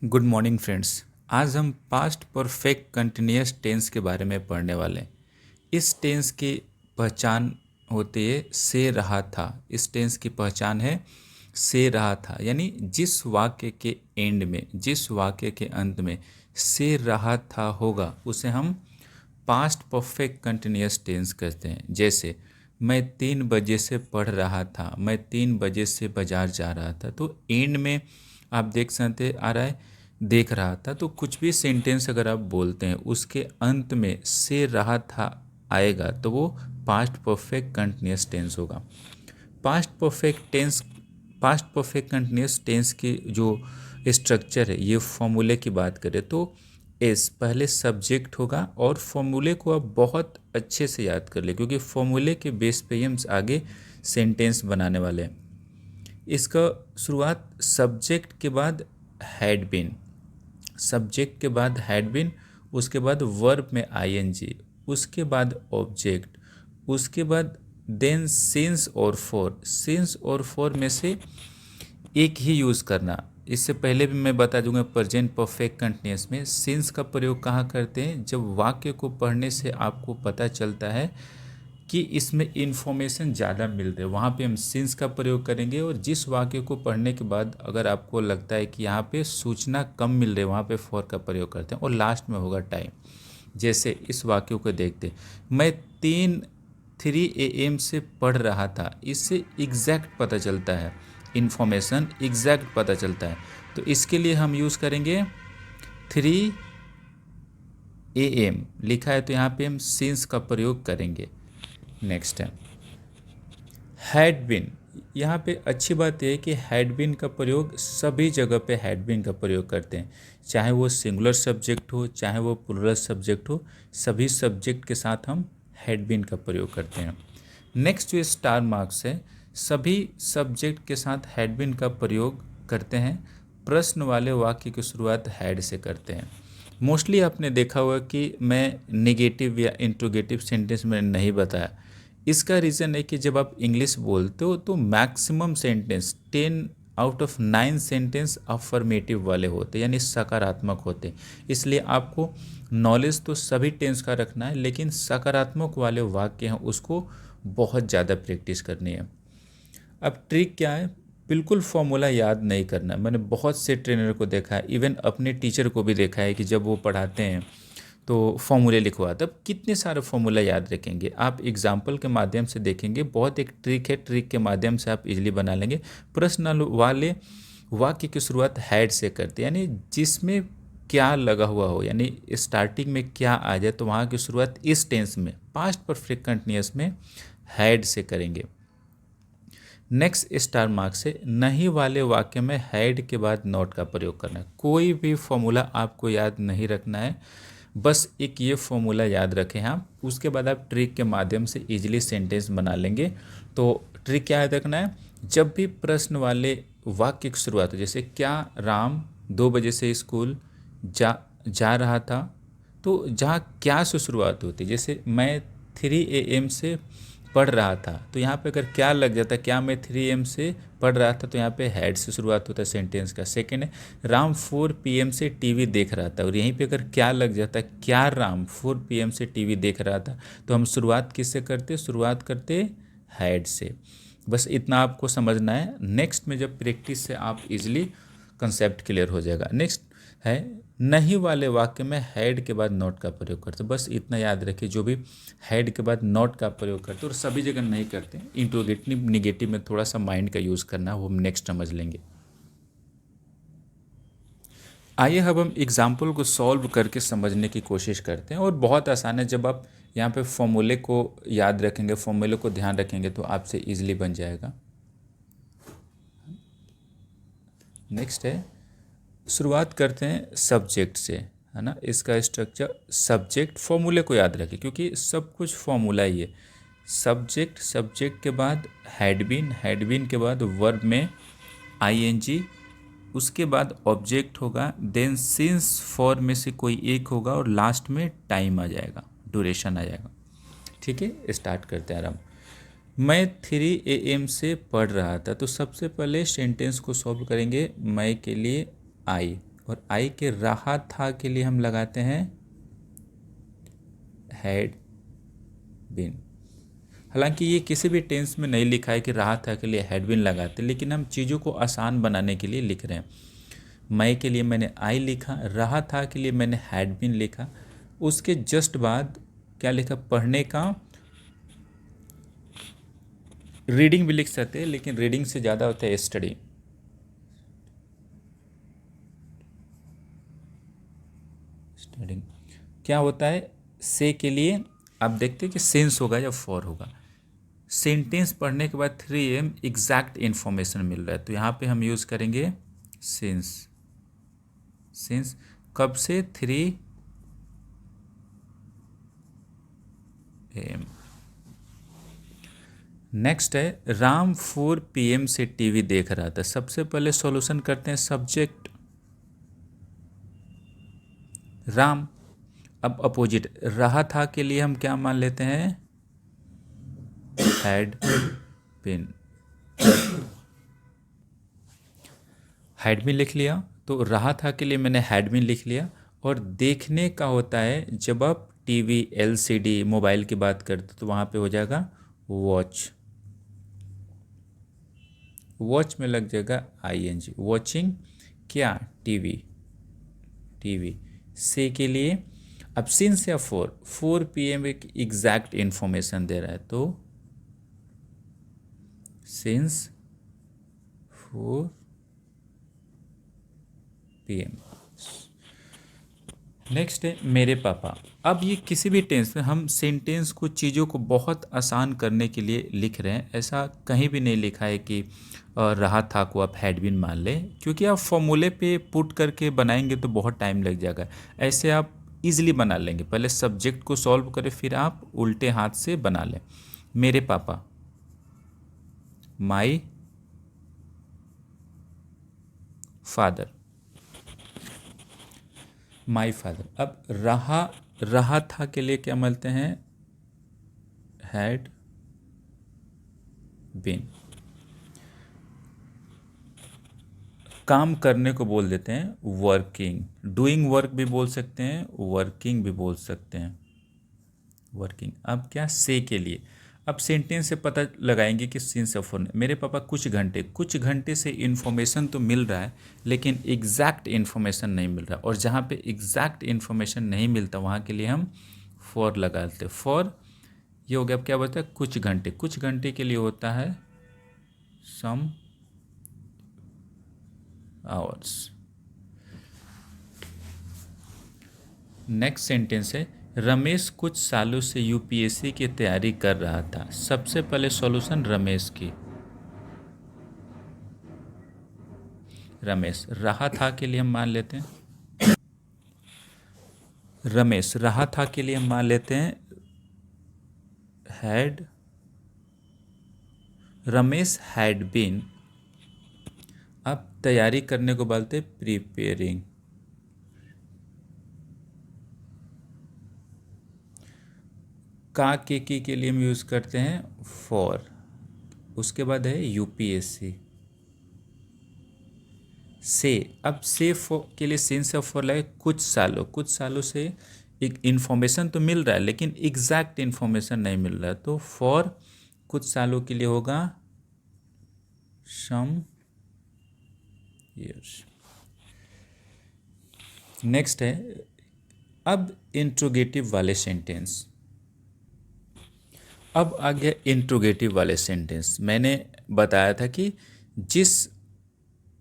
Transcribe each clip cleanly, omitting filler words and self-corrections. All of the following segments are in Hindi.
Good morning friends. आज हम पास्ट परफेक्ट कंटिन्यूअस टेंस के बारे में पढ़ने वाले हैं। इस टेंस की पहचान होती है से रहा था। इस टेंस की पहचान है से रहा था, यानी जिस वाक्य के एंड में, जिस वाक्य के अंत में से रहा था होगा उसे हम पास्ट परफेक्ट कंटिन्यूअस टेंस कहते हैं। जैसे मैं 3 बजे से पढ़ रहा था, मैं 3 बजे से बाजार जा रहा था, तो एंड में आप देख सकते आ रहा है देख रहा था। तो कुछ भी सेंटेंस अगर आप बोलते हैं उसके अंत में से रहा था आएगा तो वो पास्ट परफेक्ट कंटिन्यूअस टेंस होगा। पास्ट परफेक्ट कंटिन्यूअस टेंस की जो स्ट्रक्चर है, ये फॉर्मूले की बात करें तो एस पहले सब्जेक्ट होगा, और फॉर्मूले को आप बहुत अच्छे से याद कर ले क्योंकि फॉर्मूले के बेस पे ही हम आगे सेंटेंस बनाने वाले हैं। इसका शुरुआत सब्जेक्ट के बाद हैड बीन, सब्जेक्ट के बाद हैड बीन, उसके बाद वर्ब में आईएनजी, उसके बाद ऑब्जेक्ट, उसके बाद देन सिंस और फॉर। सिंस और फॉर में से एक ही यूज़ करना। इससे पहले भी मैं बता दूंगा प्रेजेंट परफेक्ट कंटिन्यूअस में सिंस का प्रयोग कहाँ करते हैं, जब वाक्य को पढ़ने से आपको पता चलता है कि इसमें इंफॉर्मेशन ज़्यादा मिल रही है, वहाँ पे हम सिंस का प्रयोग करेंगे। और जिस वाक्य को पढ़ने के बाद अगर आपको लगता है कि यहाँ पे सूचना कम मिल रही है, वहाँ पे फॉर का प्रयोग करते हैं। और लास्ट में होगा टाइम। जैसे इस वाक्य को देखते, मैं 3 AM से पढ़ रहा था, इससे एग्जैक्ट पता चलता है, इंफॉर्मेशन एग्जैक्ट पता चलता है। तो इसके लिए हम यूज़ करेंगे 3 AM लिखा है तो यहाँ पे हम सिंस का प्रयोग करेंगे। नेक्स्ट है हैड बीन। यहाँ पे अच्छी बात यह है कि हैड बीन का प्रयोग सभी जगह पे हैड बीन का प्रयोग करते हैं, चाहे वो सिंगुलर सब्जेक्ट हो चाहे वो प्लुरल सब्जेक्ट हो, सभी सब्जेक्ट के साथ हम हैड बीन का प्रयोग करते हैं। नेक्स्ट जो स्टार मार्क्स है, सभी सब्जेक्ट के साथ हैड बीन का प्रयोग करते हैं। प्रश्न वाले वाक्य की शुरुआत हैड से करते हैं। मोस्टली आपने देखा होगा कि मैं नेगेटिव या इंट्रोगेटिव सेंटेंस में नहीं बताया। इसका रीज़न है कि जब आप इंग्लिश बोलते हो तो maximum sentence 10 out of 9 sentence affirmative वाले होते, यानी सकारात्मक होते। इसलिए आपको नॉलेज तो सभी टेंस का रखना है, लेकिन सकारात्मक वाले वाक्य हैं उसको बहुत ज़्यादा प्रैक्टिस करनी है। अब ट्रिक क्या है, बिल्कुल फॉर्मूला याद नहीं करना। मैंने बहुत से ट्रेनर को देखा है, इवन अपने टीचर को भी देखा है कि जब वो पढ़ाते हैं तो फॉर्मूले लिखवाते, अब कितने सारे फॉर्मूला याद रखेंगे। आप एग्जाम्पल के माध्यम से देखेंगे, बहुत एक ट्रिक है, ट्रिक के माध्यम से आप इजीली बना लेंगे। प्रश्न वाले वाक्य की शुरुआत हैड से करते हैं, यानी जिसमें क्या लगा हुआ हो, यानी स्टार्टिंग में क्या आ जाए, तो वहाँ की शुरुआत इस टेंस में पास्ट परफेक्ट कंटिन्यूअस में हैड से करेंगे। नेक्स्ट स्टार मार्क से नहीं वाले वाक्य में हैड के बाद नॉट का प्रयोग करना है। कोई भी फॉर्मूला आपको याद नहीं रखना है, बस एक ये फॉर्मूला याद रखें आप, उसके बाद आप ट्रिक के माध्यम से इजीली सेंटेंस बना लेंगे। तो ट्रिक क्या याद रखना है, जब भी प्रश्न वाले वाक्य की शुरुआत हो, जैसे क्या राम 2 बजे से स्कूल जा रहा था, तो जहाँ क्या से शुरुआत होती है, जैसे मैं 3 AM से पढ़ रहा था, तो यहाँ पे अगर क्या लग जाता है, क्या मैं 3 AM से पढ़ रहा था, तो यहाँ पे हैड से शुरुआत होता है सेंटेंस का। सेकेंड है राम 4 PM से टीवी देख रहा था, और यहीं पे अगर क्या लग जाता है, क्या राम 4 PM से टीवी देख रहा था, तो हम शुरुआत किससे करते, शुरुआत करते हैड से। बस इतना आपको समझना है। नेक्स्ट में जब प्रैक्टिस से आप इजीली कंसेप्ट क्लियर हो जाएगा। नेक्स्ट है नहीं वाले वाक्य में हैड के बाद नॉट का प्रयोग करते, बस इतना याद रखिए, जो भी हैड के बाद नॉट का प्रयोग करते और सभी जगह नहीं करते, इंट्रोगेटिव निगेटिव में थोड़ा सा माइंड का यूज़ करना, वो हम नेक्स्ट समझ लेंगे। आइए अब हम एग्जाम्पल को सॉल्व करके समझने की कोशिश करते हैं, और बहुत आसान है। जब आप यहाँ पे फॉर्मूले को याद रखेंगे, फॉर्मूले को ध्यान रखेंगे, तो आपसे ईजिली बन जाएगा। नेक्स्ट है शुरुआत करते हैं सब्जेक्ट से, है ना। इसका स्ट्रक्चर सब्जेक्ट, फॉर्मूले को याद रखें क्योंकि सब कुछ फॉर्मूला ही है। सब्जेक्ट, सब्जेक्ट के बाद हैड बीन, हैड बीन के बाद वर्ब में आईएनजी, उसके बाद ऑब्जेक्ट होगा, देन सिंस फॉर में से कोई एक होगा, और लास्ट में टाइम आ जाएगा, ड्यूरेशन आ जाएगा। ठीक है, स्टार्ट करते हैं आराम। मैं 3 AM से पढ़ रहा था, तो सबसे पहले सेंटेंस को सॉल्व करेंगे। मैं के लिए आई, और आई के रहा था के लिए हम लगाते हैं हैड बीन। हालांकि ये किसी भी टेंस में नहीं लिखा है कि रहा था के लिए हैड बीन लगाते, लेकिन हम चीज़ों को आसान बनाने के लिए लिख रहे हैं। मैं के लिए मैंने आई लिखा, रहा था के लिए मैंने हैड बीन लिखा, उसके जस्ट बाद क्या लिखा, पढ़ने का। रीडिंग भी लिख सकते हैं, लेकिन रीडिंग से ज़्यादा होता है स्टडी। स्टडिंग क्या होता है, से के लिए आप देखते हैं कि सेंस होगा या फॉर होगा। सेंटेंस पढ़ने के बाद 3 AM एग्जैक्ट इन्फॉर्मेशन मिल रहा है, तो यहाँ पे हम यूज़ करेंगे सिंस। सिंस कब से, 3 AM। नेक्स्ट है राम 4 PM से टीवी देख रहा था। सबसे पहले सॉल्यूशन करते हैं सब्जेक्ट राम। अब अपोजिट रहा था के लिए हम क्या मान लेते हैं, हैड बीन। हैड बीन लिख लिया, तो रहा था के लिए मैंने हैड बीन लिख लिया। और देखने का होता है जब आप टीवी, LCD, मोबाइल की बात करते तो वहाँ पे हो जाएगा वॉच। वॉच में लग जाएगा ING। वॉचिंग क्या, टीवी। टीवी से के लिए अब सिंस या 4 PM एक एग्जैक्ट इन्फॉर्मेशन दे रहा है, तो सिंस 4 PM। नेक्स्ट है मेरे पापा। अब ये किसी भी टेंस में हम सेंटेंस को, चीज़ों को बहुत आसान करने के लिए लिख रहे हैं। ऐसा कहीं भी नहीं लिखा है कि रहा था को आप हैड बीन मान लें, क्योंकि आप फॉर्मूले पे पुट करके बनाएंगे तो बहुत टाइम लग जाएगा। ऐसे आप इजीली बना लेंगे। पहले सब्जेक्ट को सॉल्व करें, फिर आप उल्टे हाथ से बना लें। मेरे पापा, माई फादर। My father. अब रहा था के लिए क्या मिलते हैं, हैड बीन। काम करने को बोल देते हैं वर्किंग। डूइंग वर्क भी बोल सकते हैं, वर्किंग भी बोल सकते हैं, वर्किंग। अब क्या, से के लिए अब सेंटेंस से पता लगाएंगे कि सिंस ऑफ। मेरे पापा कुछ घंटे से इन्फॉर्मेशन तो मिल रहा है, लेकिन एग्जैक्ट इन्फॉर्मेशन नहीं मिल रहा। और जहाँ पे एग्जैक्ट इन्फॉर्मेशन नहीं मिलता वहाँ के लिए हम फॉर लगा देते हैं। फॉर ये हो गया। अब क्या बोलता है, कुछ घंटे के लिए होता है सम आवर्स। नेक्स्ट सेंटेंस है रमेश कुछ सालों से UPSC की तैयारी कर रहा था। सबसे पहले सॉल्यूशन रमेश की। रमेश रहा था के लिए हम मान लेते हैं, रमेश रहा था के लिए हम मान लेते हैं हैड। Ramesh had been. अब तैयारी करने को बोलते प्रिपेयरिंग। का के लिए हम यूज़ करते हैं फॉर। उसके बाद है UPSC। से, अब से के लिए सिंस ऑफ फॉर लगे कुछ सालों से एक इन्फॉर्मेशन तो मिल रहा है, लेकिन एग्जैक्ट इन्फॉर्मेशन नहीं मिल रहा है, तो फॉर कुछ सालों के लिए होगा सम ईयर्स। नेक्स्ट है अब इंट्रोगेटिव वाले सेंटेंस। अब आ गया इंट्रोगेटिव वाले सेंटेंस। मैंने बताया था कि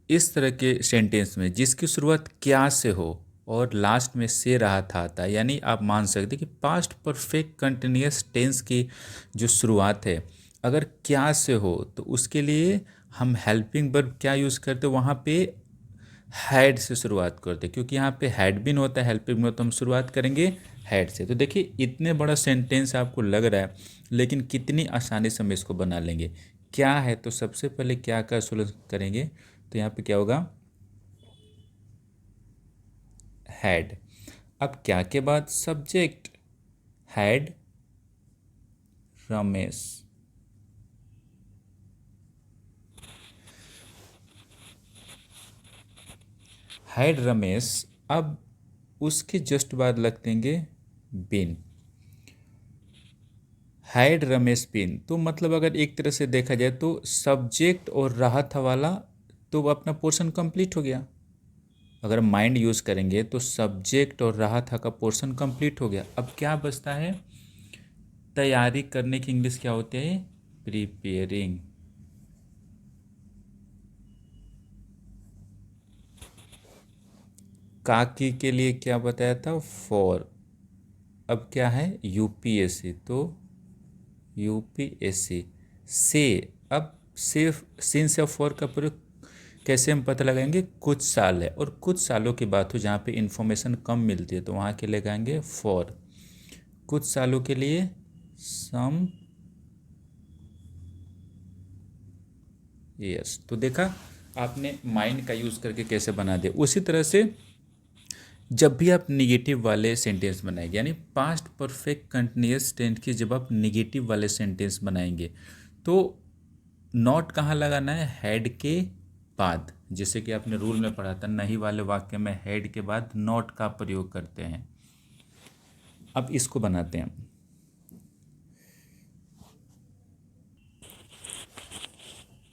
इस तरह के सेंटेंस में जिसकी शुरुआत क्या से हो और लास्ट में से रहा था आता है, यानी आप मान सकते कि पास्ट परफेक्ट कंटिन्यूअस टेंस की जो शुरुआत है अगर क्या से हो, तो उसके लिए हम हेल्पिंग वर्ब क्या यूज़ करते, वहाँ पे हैड से शुरुआत करते, क्योंकि यहाँ पे हैड बीन होता है हेल्पिंग वर्ब, तो हम शुरुआत करेंगे हैड से। तो देखिए इतने बड़ा सेंटेंस आपको लग रहा है, लेकिन कितनी आसानी से हम इसको बना लेंगे। क्या है, तो सबसे पहले क्या का सॉल्व करेंगे, तो यहाँ पे क्या होगा, हैड। अब क्या के बाद subject, had Ramesh. Had Ramesh, अब उसके जस्ट बाद लग देंगे बीन। हैड रमेश बीन, तो मतलब अगर एक तरह से देखा जाए तो सब्जेक्ट और रहा था वाला तो अपना पोर्शन कंप्लीट हो गया। अगर माइंड यूज़ करेंगे तो सब्जेक्ट और रहा था का पोर्शन कंप्लीट हो गया। अब क्या बचता है, तैयारी करने की इंग्लिश क्या होती है, प्रिपेयरिंग। काकी के लिए क्या बताया था, फॉर। अब क्या है, यूपीएससी, तो यूपीएससी से। अब सिर्फ सिन से फॉर का प्रयोग कैसे हम पता लगाएंगे, कुछ साल है और कुछ सालों की बात हो जहाँ पे इंफॉर्मेशन कम मिलती है तो वहाँ के लगाएंगे फॉर। कुछ सालों के लिए सम ईयर्स। तो देखा आपने माइंड का यूज़ करके कैसे बना दिया। उसी तरह से जब भी आप निगेटिव वाले सेंटेंस बनाएंगे, यानी पास्ट परफेक्ट कंटिन्यूअस टेंस के जब आप निगेटिव वाले सेंटेंस बनाएंगे तो नॉट कहाँ लगाना है, हेड के बाद। जैसे कि आपने रूल में पढ़ा था, नहीं वाले वाक्य में हेड के बाद नॉट का प्रयोग करते हैं। अब इसको बनाते हैं।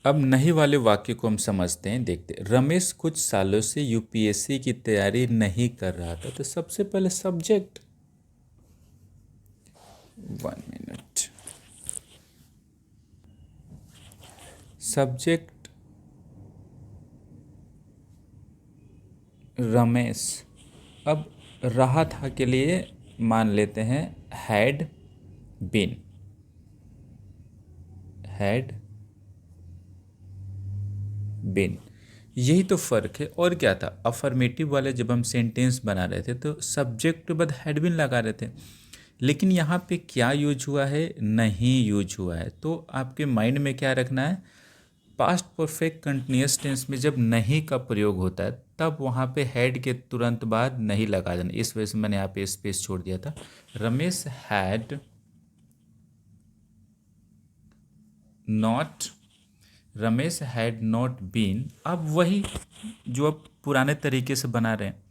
अब नहीं वाले वाक्य को हम समझते हैं, देखते हैं। रमेश कुछ सालों से यूपीएससी की तैयारी नहीं कर रहा था, तो सबसे पहले सब्जेक्ट, 1 मिनट, सब्जेक्ट रमेश। अब रहा था के लिए मान लेते हैं हैड बीन, हैड बीन। यही तो फ़र्क है, और क्या था। अफर्मेटिव वाले जब हम सेंटेंस बना रहे थे तो सब्जेक्ट के बाद हैड बीन लगा रहे थे, लेकिन यहाँ पे क्या यूज हुआ है, नहीं यूज हुआ है। तो आपके माइंड में क्या रखना है, पास्ट परफेक्ट कंटिन्यूअस टेंस में जब नहीं का प्रयोग होता है तब वहाँ पे हेड के तुरंत बाद नहीं लगा देना। इस वजह से मैंने यहाँ पे स्पेस छोड़ दिया था। Ramesh had not, Ramesh had not been. अब वही जो अब पुराने तरीके से बना रहे हैं,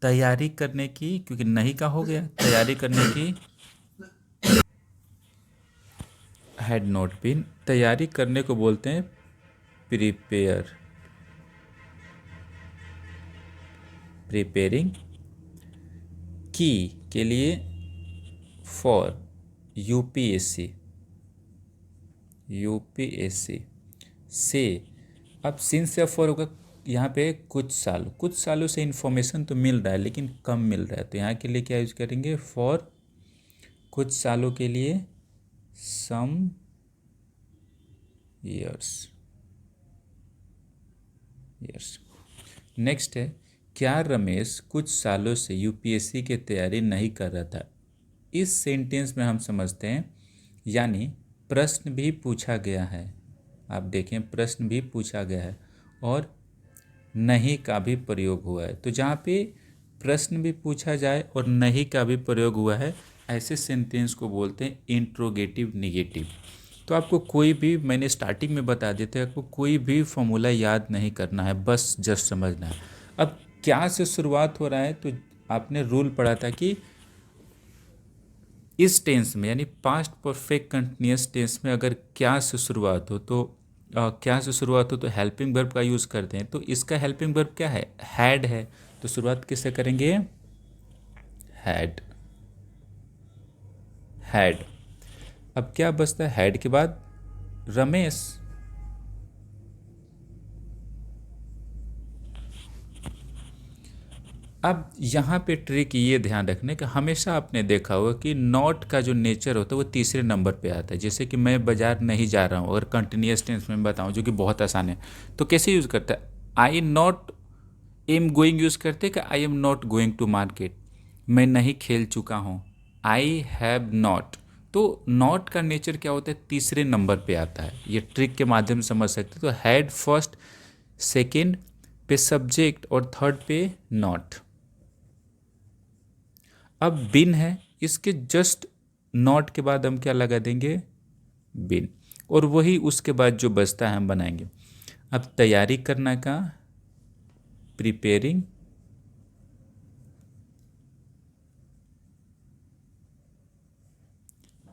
तैयारी करने की, क्योंकि नहीं का हो गया, तैयारी करने की, हैड नॉट बीन, तैयारी करने को बोलते हैं प्रिपेयर, प्रिपेयरिंग। की के लिए फॉर, यूपीएससी, यूपीएससी से। अब सिंस या फॉर होगा यहाँ पे कुछ साल, कुछ सालों से इन्फॉर्मेशन तो मिल रहा है लेकिन कम मिल रहा है, तो यहाँ के लिए क्या यूज करेंगे, फॉर कुछ सालों के लिए, सम ईयर्स, ईयर्स। नेक्स्ट है, क्या रमेश कुछ सालों से यूपीएससी की तैयारी नहीं कर रहा था। इस सेंटेंस में हम समझते हैं, यानी प्रश्न भी पूछा गया है। आप देखें, प्रश्न भी पूछा गया है और नहीं का भी प्रयोग हुआ है। तो जहाँ पे प्रश्न भी पूछा जाए और नहीं का भी प्रयोग हुआ है, ऐसे सेंटेंस को बोलते हैं इंट्रोगेटिव निगेटिव। तो आपको कोई भी, मैंने स्टार्टिंग में बता देते हैं, आपको कोई भी फॉर्मूला याद नहीं करना है, बस जस्ट समझना है। अब क्या से शुरुआत हो रहा है, तो आपने रूल पढ़ा था कि इस टेंस में, यानी पास्ट परफेक्ट कंटिन्यूअस टेंस में अगर क्या से शुरुआत हो तो क्या से शुरुआत हो तो हेल्पिंग वर्ब का यूज़ करते हैं। तो इसका हेल्पिंग वर्ब क्या है, हैड है। तो शुरुआत किससे करेंगे, हैड, हैड। अब क्या बचता है, हैड के बाद रमेश। अब यहाँ पे ट्रिक ये ध्यान रखने का, हमेशा आपने देखा होगा कि नॉट का जो नेचर होता है वो तीसरे नंबर पे आता है। जैसे कि मैं बाजार नहीं जा रहा हूँ, अगर कंटिन्यूअस टेंस में बताऊँ जो कि बहुत आसान है, तो कैसे यूज़ करता है, I not am going use करते कि I am not going to market, मैं नहीं खेल चुका हूँ, आई हैव नॉट। तो नॉट का नेचर क्या होता है, तीसरे नंबर पे आता है। ये ट्रिक के माध्यम से समझ सकते हैं। तो हैड फर्स्ट, सेकेंड पे सब्जेक्ट और थर्ड पे नॉट। अब बिन है, इसके जस्ट नॉट के बाद हम क्या लगा देंगे, बिन, और वही उसके बाद जो बचता है हम बनाएंगे। अब तैयारी करना का प्रिपेयरिंग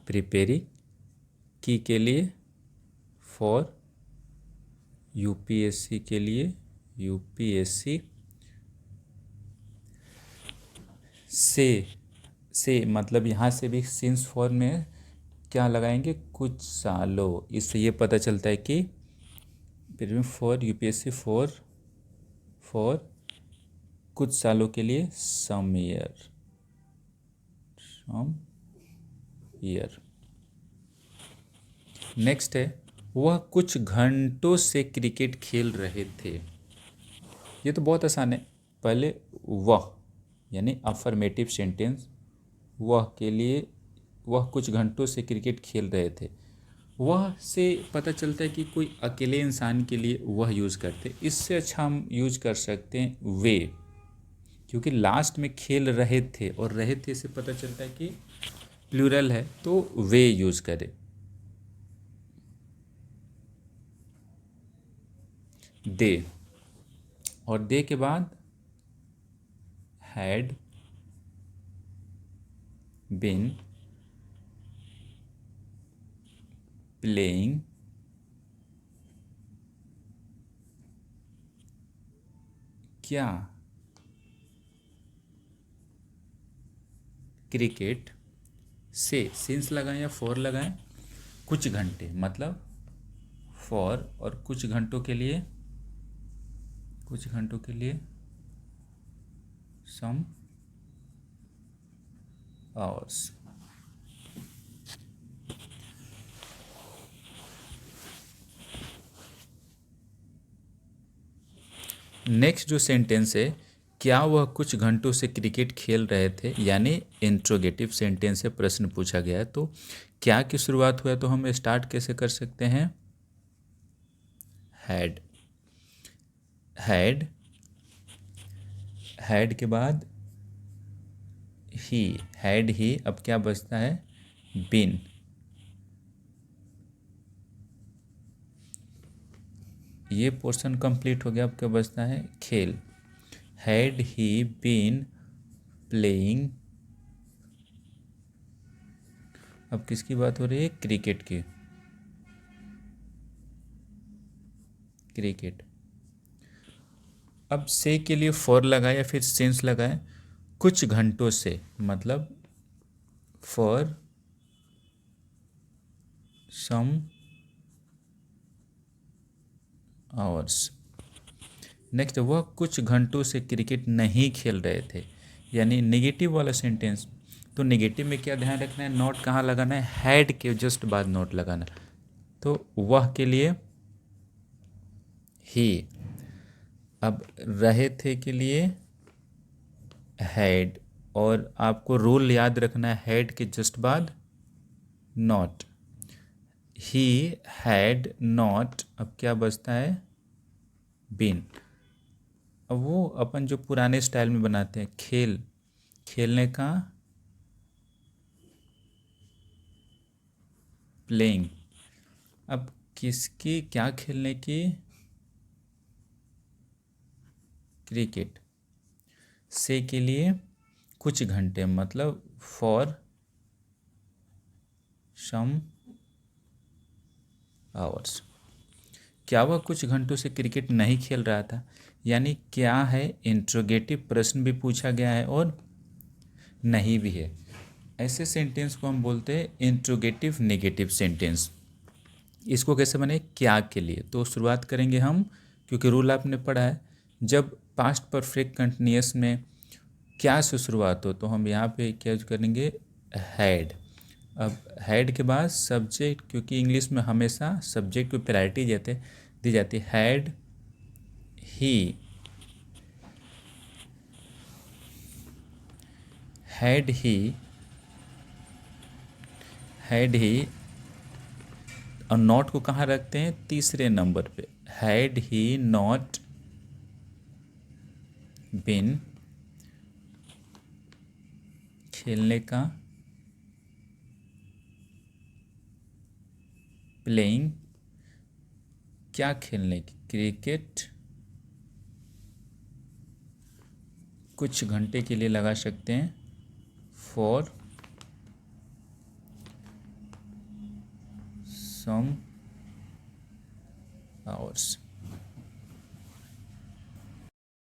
प्रिपेयरिंग की के लिए, फॉर यूपीएससी के लिए, यूपीएससी से मतलब यहाँ से भी सिंस फॉर में क्या लगाएंगे, कुछ सालों। इससे ये पता चलता है कि फॉर यूपीएससी फॉर कुछ सालों के लिए, सम ईयर। नेक्स्ट है, वह कुछ घंटों से क्रिकेट खेल रहे थे। ये तो बहुत आसान है। पहले वह यानी अफर्मेटिव सेंटेंस, वह के लिए, वह कुछ घंटों से क्रिकेट खेल रहे थे। वह से पता चलता है कि कोई अकेले इंसान के लिए वह यूज़ करते। इससे अच्छा हम यूज कर सकते हैं वे, क्योंकि लास्ट में खेल रहे थे और रहे थे से पता चलता है कि प्लूरल है, तो वे यूज करें। दे, और दे के बाद हैड बिन प्लेइंग क्या क्रिकेट से, सिंस लगाएं या फॉर लगाएं, कुछ घंटे मतलब फॉर, और कुछ घंटों के लिए, सम आवर्स। नेक्स्ट जो सेंटेंस है, क्या वह कुछ घंटों से क्रिकेट खेल रहे थे, यानी इंट्रोगेटिव सेंटेंस से प्रश्न पूछा गया है। तो क्या की शुरुआत हुआ, तो हम स्टार्ट कैसे कर सकते हैं, हैड। हैड के बाद ही, हैड ही, अब क्या बचता है, बीन। ये पोर्शन कंप्लीट हो गया, अब क्या बचता है, खेल। हैड ही बीन प्लेइंग, अब किसकी बात हो रही है, क्रिकेट की, क्रिकेट। अब से के लिए फॉर लगाए या फिर सिंस लगाए, कुछ घंटों से मतलब फॉर सम आवर्स। नेक्स्ट, वह कुछ घंटों से क्रिकेट नहीं खेल रहे थे, यानी नेगेटिव वाला सेंटेंस। तो नेगेटिव में क्या ध्यान रखना है, नोट कहाँ लगाना है, हैड के जस्ट बाद नोट लगाना। तो वह के लिए ही, अब रहे थे के लिए हैड, और आपको रूल याद रखना है, हैड के जस्ट बाद नॉट। ही हैड नॉट, अब क्या बचता है, बीन। अब वो अपन जो पुराने स्टाइल में बनाते हैं, खेलने का, प्लेइंग। अब किसकी, क्या खेलने की, क्रिकेट। से के लिए कुछ घंटे मतलब फॉर सम आवर्स। क्या वह कुछ घंटों से क्रिकेट नहीं खेल रहा था, यानी क्या है, इंट्रोगेटिव प्रश्न भी पूछा गया है और नहीं भी है। ऐसे सेंटेंस को हम बोलते हैं इंट्रोगेटिव नेगेटिव सेंटेंस। इसको कैसे बने, क्या के लिए, तो शुरुआत करेंगे हम, क्योंकि रूल आपने पढ़ा है, जब पास्ट परफेक्ट कंटिन्यूअस में क्या से शुरुआत हो तो हम यहाँ पे क्या करेंगे, हैड। अब हैड के बाद सब्जेक्ट, क्योंकि इंग्लिश में हमेशा सब्जेक्ट को प्रायोरिटी दी जाती है। ही हैड ही, और नॉट को कहाँ रखते हैं, तीसरे नंबर पे। हैड ही नॉट बिन, खेलने का, प्लेइंग, क्या खेलने की, क्रिकेट, कुछ घंटे के लिए लगा सकते हैं, फॉर सम आवर्स।